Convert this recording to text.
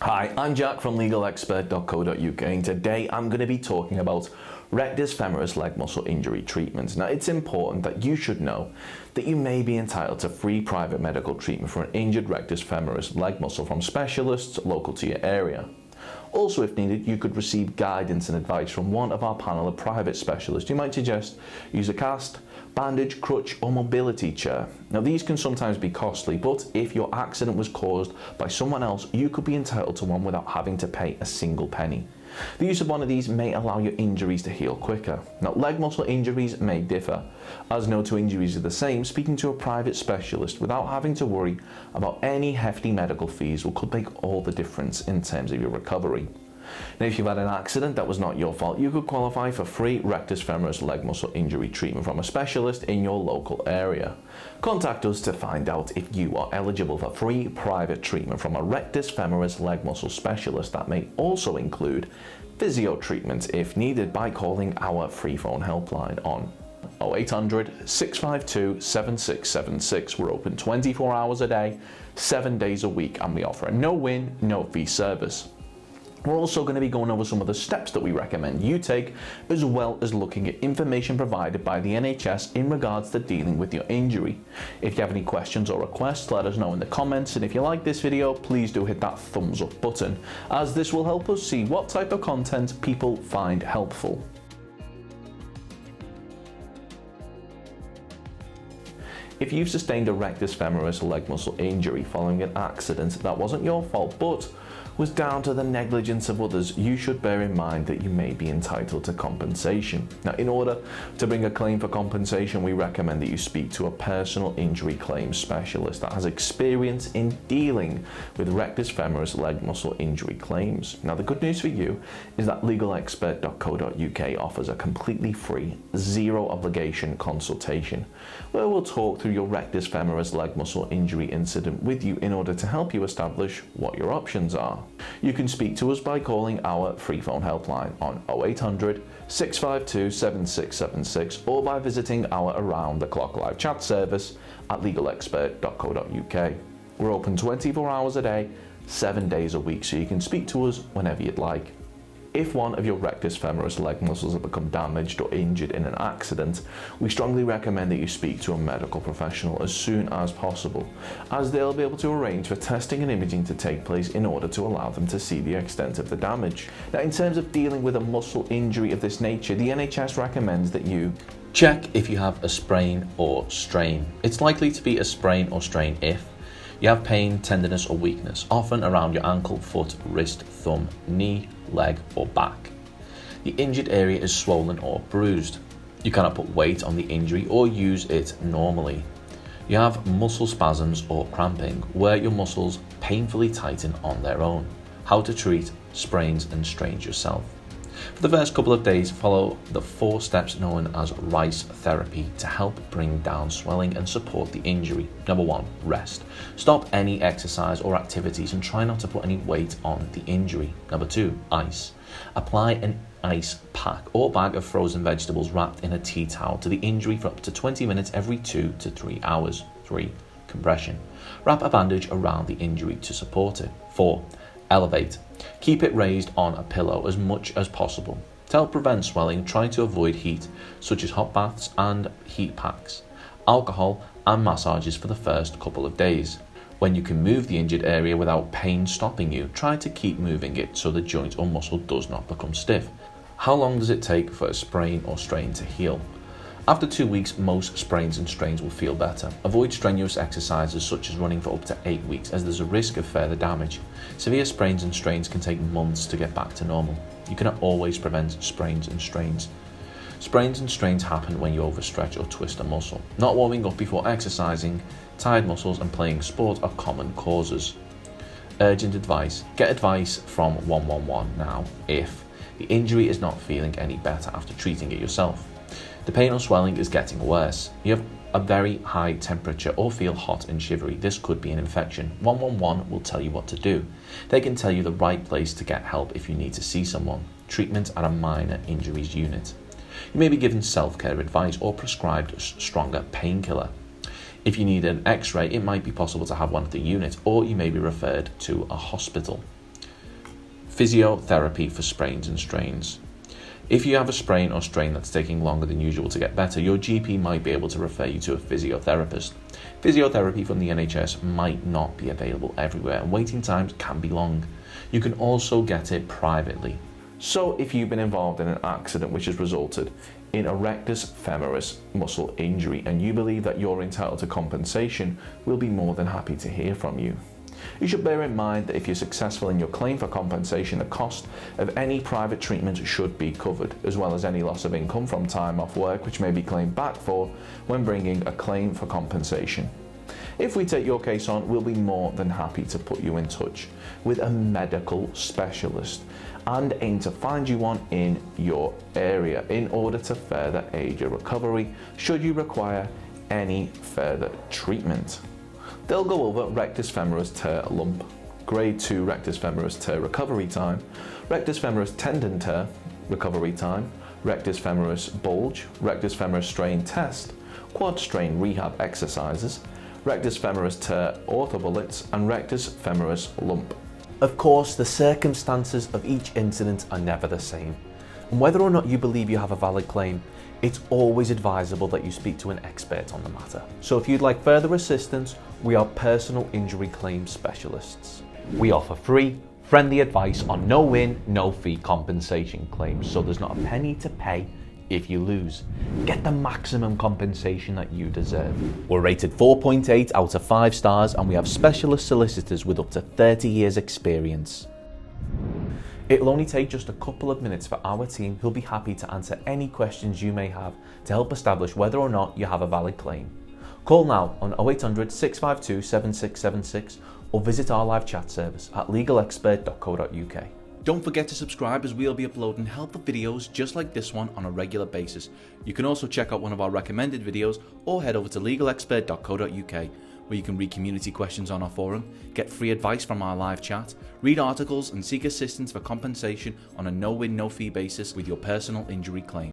Hi, I'm Jack from legalexpert.co.uk, and today I'm going to be talking about rectus femoris leg muscle injury treatments. Now, it's important that you should know that you may be entitled to free private medical treatment for an injured rectus femoris leg muscle from specialists local to your area. Also, if needed, you could receive guidance and advice from one of our panel of private specialists who might suggest use a cast, bandage, crutch or mobility chair. Now, these can sometimes be costly, but if your accident was caused by someone else, you could be entitled to one without having to pay a single penny. The use of one of these may allow your injuries to heal quicker. Now, leg muscle injuries may differ. As no two injuries are the same, speaking to a private specialist without having to worry about any hefty medical fees could make all the difference in terms of your recovery. Now, if you've had an accident that was not your fault, you could qualify for free rectus femoris leg muscle injury treatment from a specialist in your local area. Contact us to find out if you are eligible for free private treatment from a rectus femoris leg muscle specialist. That may also include physio treatment if needed by calling our free phone helpline on 0800 652 7676. We're open 24 hours a day, 7 days a week, and we offer a no-win, no-fee service. We're also going to be going over some of the steps that we recommend you take, as well as looking at information provided by the NHS in regards to dealing with your injury. If you have any questions or requests, let us know in the comments, and if you like this video, please do hit that thumbs up button, as this will help us see what type of content people find helpful. If you've sustained a rectus femoris leg muscle injury following an accident that wasn't your fault but was down to the negligence of others, you should bear in mind that you may be entitled to compensation. Now, in order to bring a claim for compensation, we recommend that you speak to a personal injury claims specialist that has experience in dealing with rectus femoris leg muscle injury claims. Now, the good news for you is that legalexpert.co.uk offers a completely free, zero obligation consultation where we'll talk through your rectus femoris leg muscle injury incident with you in order to help you establish what your options are. You can speak to us by calling our free phone helpline on 0800 652 7676 or by visiting our around the clock live chat service at legalexpert.co.uk. We're open 24 hours a day, 7 days a week, so you can speak to us whenever you'd like. If one of your rectus femoris leg muscles have become damaged or injured in an accident, we strongly recommend that you speak to a medical professional as soon as possible, as they'll be able to arrange for testing and imaging to take place in order to allow them to see the extent of the damage. Now, in terms of dealing with a muscle injury of this nature, the NHS recommends that you check if you have a sprain or strain. It's likely to be a sprain or strain if you have pain, tenderness or weakness, often around your ankle, foot, wrist, thumb, knee, leg or back. The injured area is swollen or bruised. You cannot put weight on the injury or use it normally. You have muscle spasms or cramping, where your muscles painfully tighten on their own. How to treat sprains and strains yourself. For the first couple of days, follow the 4 steps known as RICE therapy to help bring down swelling and support the injury. Number 1, rest. Stop any exercise or activities and try not to put any weight on the injury. Number 2, ice. Apply an ice pack or bag of frozen vegetables wrapped in a tea towel to the injury for up to 20 minutes every 2 to 3 hours. 3, compression. Wrap a bandage around the injury to support it. 4, elevate. Keep it raised on a pillow as much as possible. To help prevent swelling, try to avoid heat, such as hot baths and heat packs, alcohol and massages for the first couple of days. When you can move the injured area without pain stopping you, try to keep moving it so the joint or muscle does not become stiff. How long does it take for a sprain or strain to heal? After 2 weeks, most sprains and strains will feel better. Avoid strenuous exercises such as running for up to 8 weeks, as there's a risk of further damage. Severe sprains and strains can take months to get back to normal. You cannot always prevent sprains and strains. Sprains and strains happen when you overstretch or twist a muscle. Not warming up before exercising, tired muscles and playing sport are common causes. Urgent advice. Get advice from 111 now if the injury is not feeling any better after treating it yourself. The pain or swelling is getting worse. You have a very high temperature or feel hot and shivery. This could be an infection. 111 will tell you what to do. They can tell you the right place to get help if you need to see someone. Treatment at a minor injuries unit. You may be given self-care advice or prescribed a stronger painkiller. If you need an x-ray, it might be possible to have one at the unit, or you may be referred to a hospital. Physiotherapy for sprains and strains. If you have a sprain or strain that's taking longer than usual to get better, your GP might be able to refer you to a physiotherapist. Physiotherapy from the NHS might not be available everywhere, and waiting times can be long. You can also get it privately. So if you've been involved in an accident which has resulted in a rectus femoris muscle injury and you believe that you're entitled to compensation, we'll be more than happy to hear from you. You should bear in mind that if you're successful in your claim for compensation, the cost of any private treatment should be covered, as well as any loss of income from time off work which may be claimed back for when bringing a claim for compensation. If we take your case on, we'll be more than happy to put you in touch with a medical specialist and aim to find you one in your area in order to further aid your recovery should you require any further treatment. They'll go over rectus femoris tear lump, grade 2 rectus femoris tear recovery time, rectus femoris tendon tear recovery time, rectus femoris bulge, rectus femoris strain test, quad strain rehab exercises, rectus femoris tear orthobullets, and rectus femoris lump. Of course, the circumstances of each incident are never the same, and whether or not you believe you have a valid claim, it's always advisable that you speak to an expert on the matter. So if you'd like further assistance, we are personal injury claim specialists. We offer free, friendly advice on no-win, no-fee compensation claims, so there's not a penny to pay if you lose. Get the maximum compensation that you deserve. We're rated 4.8 out of 5 stars, and we have specialist solicitors with up to 30 years experience. It'll only take just a couple of minutes for our team, who'll be happy to answer any questions you may have to help establish whether or not you have a valid claim. Call now on 0800 652 7676 or visit our live chat service at legalexpert.co.uk. Don't forget to subscribe, as we'll be uploading helpful videos just like this one on a regular basis. You can also check out one of our recommended videos or head over to legalexpert.co.uk, where you can read community questions on our forum, get free advice from our live chat, read articles and seek assistance for compensation on a no-win, no-fee basis with your personal injury claim.